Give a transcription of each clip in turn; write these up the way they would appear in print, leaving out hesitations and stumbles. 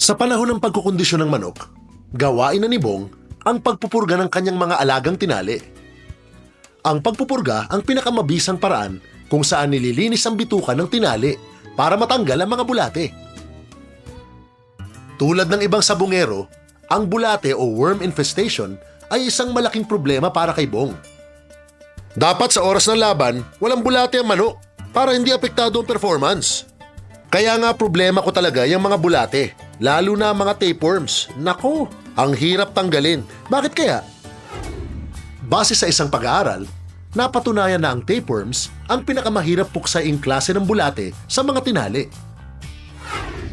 Sa panahon ng pagkukondisyon ng manok, gawain na ni Bong ang pagpupurga ng kanyang mga alagang tinali. Ang pagpupurga ang pinakamabisang paraan kung saan nililinis ang bituka ng tinali para matanggal ang mga bulate. Tulad ng ibang sabungero, ang bulate o worm infestation ay isang malaking problema para kay Bong. Dapat sa oras ng laban, walang bulate ang manok para hindi apektado ang performance. Kaya nga problema ko talaga yung mga bulate, lalo na mga tapeworms. Nako, ang hirap tanggalin. Bakit kaya? Base sa isang pag-aaral, napatunayan na ang tapeworms ang pinakamahirap puksaing klase ng bulate sa mga tinali.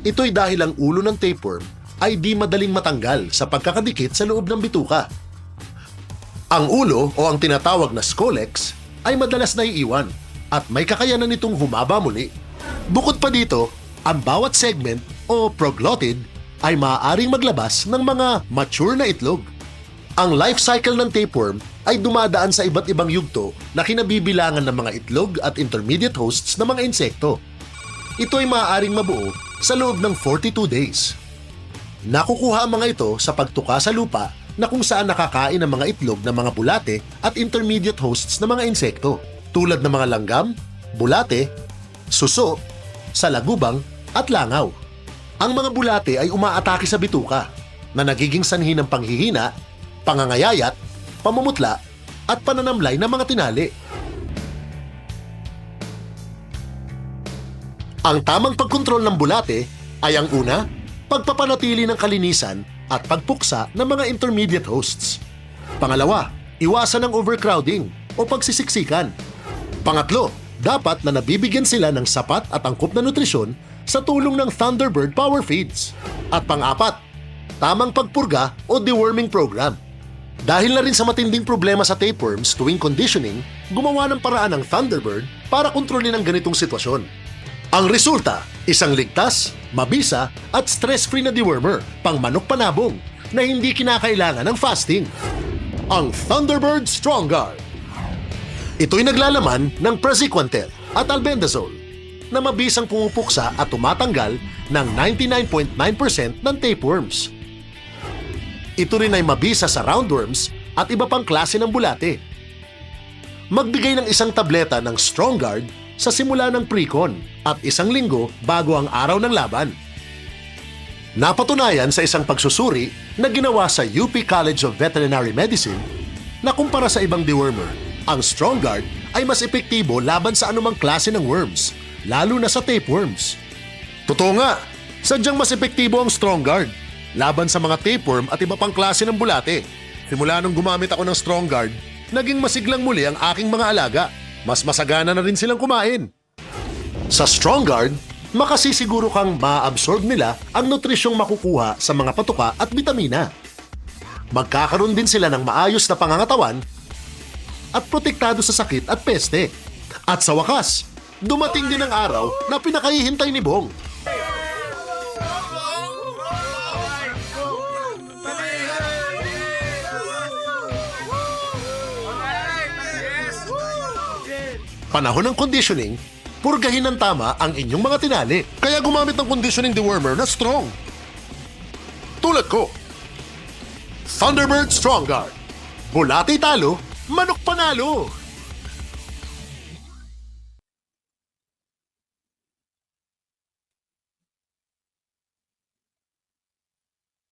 Ito'y dahil ang ulo ng tapeworm ay di madaling matanggal sa pagkakadikit sa loob ng bituka. Ang ulo o ang tinatawag na scolex ay madalas naiiwan at may kakayanan nitong humaba muli. Bukod pa dito, ang bawat segment o proglottid ay maaaring maglabas ng mga mature na itlog. Ang life cycle ng tapeworm ay dumadaan sa iba't ibang yugto na kinabibilangan ng mga itlog at intermediate hosts ng mga insekto. Ito ay maaaring mabuo sa loob ng 42 days. Nakukuha ang mga ito sa pagtuka sa lupa na kung saan nakakain ang mga itlog ng mga bulate at intermediate hosts ng mga insekto tulad ng mga langgam, bulate, suso, salagubang at langaw. Ang mga bulate ay umaatake sa bituka na nagiging sanhi ng panghihina, pangangayayat, pamumutla at pananamlay ng mga tinali. Ang tamang pagkontrol ng bulate ay ang una, pagpapanatili ng kalinisan at pagpuksa ng mga intermediate hosts. Pangalawa, iwasan ang overcrowding o pagsisiksikan. Pangatlo, dapat na nabibigyan sila ng sapat at angkop na nutrisyon sa tulong ng Thunderbird Power Feeds. At pang-apat, tamang pagpurga o deworming program. Dahil na rin sa matinding problema sa tapeworms tuwing conditioning, gumawa ng paraan ng Thunderbird para kontrolin ang ganitong sitwasyon. Ang resulta, isang ligtas, mabisa at stress-free na dewormer pang manok panabong na hindi kinakailangan ng fasting. Ang Thunderbird Strong Guard. Ito'y naglalaman ng praziquantel at albendazole na mabisang pumupuksa at tumatanggal ng 99.9% ng tapeworms. Ito rin ay mabisa sa roundworms at iba pang klase ng bulate. Magbigay ng isang tableta ng Strong Guard sa simula ng pre-con at 1 linggo bago ang araw ng laban. Napatunayan sa isang pagsusuri na ginawa sa UP College of Veterinary Medicine na kumpara sa ibang dewormer, ang Strong Guard ay mas epektibo laban sa anumang klase ng worms, lalo na sa tapeworms. Totoo nga, sadyang mas epektibo ang Strong Guard laban sa mga tapeworm at iba pang klase ng bulate. Simula nung gumamit ako ng Strong Guard, naging masiglang muli ang aking mga alaga. Mas masagana na rin silang kumain. Sa Strong Guard, makasisiguro kang ma-absorb nila ang nutrisyong makukuha sa mga patuka at bitamina. Magkakaroon din sila ng maayos na pangangatawan at protektado sa sakit at peste. At sa wakas, dumating din ang araw na pinakahihintay ni Bong. Panahon ng conditioning, purgahin ng tama ang inyong mga tinali. Kaya gumamit ng conditioning dewormer na strong. Tulad ko, Thunderbird Strong Guard. Bulate talo, manok panalo.